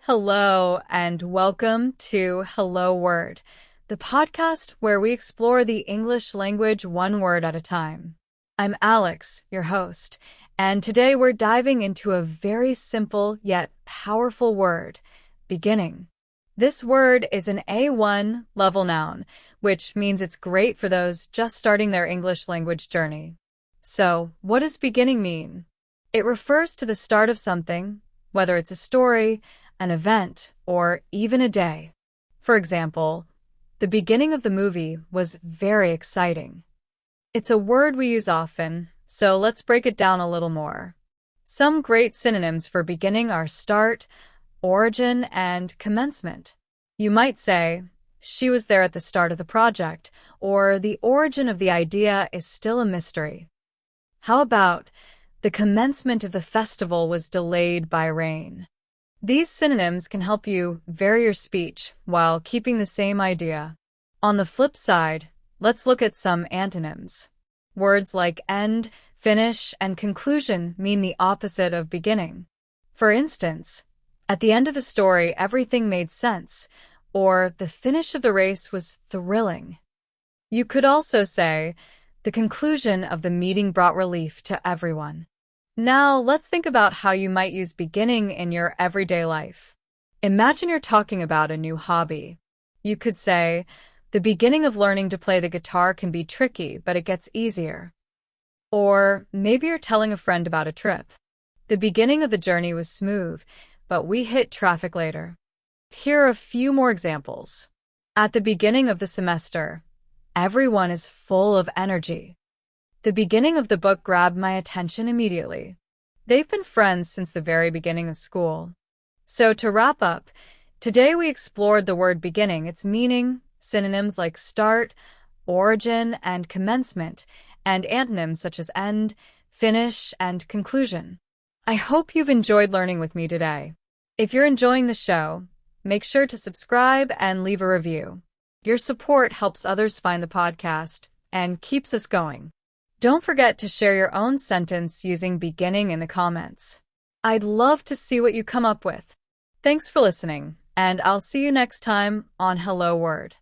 Hello, and welcome to Hello Word, the podcast where we explore the English language one word at a time. I'm Alex, your host, and today we're diving into a very simple yet powerful word, beginning. This word is an A1 level noun, which means it's great for those just starting their English language journey. So, what does beginning mean? It refers to the start of something, whether it's a story, an event, or even a day. For example, the beginning of the movie was very exciting. It's a word we use often, so let's break it down a little more. Some great synonyms for beginning are start, origin, and commencement. You might say, she was there at the start of the project, or the origin of the idea is still a mystery. How about, the commencement of the festival was delayed by rain? These synonyms can help you vary your speech while keeping the same idea. On the flip side, let's look at some antonyms. Words like end, finish, and conclusion mean the opposite of beginning. For instance, at the end of the story, everything made sense, or the finish of the race was thrilling. You could also say, the conclusion of the meeting brought relief to everyone. Now, let's think about how you might use beginning in your everyday life. Imagine you're talking about a new hobby. You could say, the beginning of learning to play the guitar can be tricky, but it gets easier. Or maybe you're telling a friend about a trip. The beginning of the journey was smooth, but we hit traffic later. Here are a few more examples. At the beginning of the semester, everyone is full of energy. The beginning of the book grabbed my attention immediately. They've been friends since the very beginning of school. So to wrap up, today we explored the word beginning, its meaning, synonyms like start, origin, and commencement, and antonyms such as end, finish, and conclusion. I hope you've enjoyed learning with me today. If you're enjoying the show, make sure to subscribe and leave a review. Your support helps others find the podcast and keeps us going. Don't forget to share your own sentence using beginning in the comments. I'd love to see what you come up with. Thanks for listening, and I'll see you next time on Hello Word.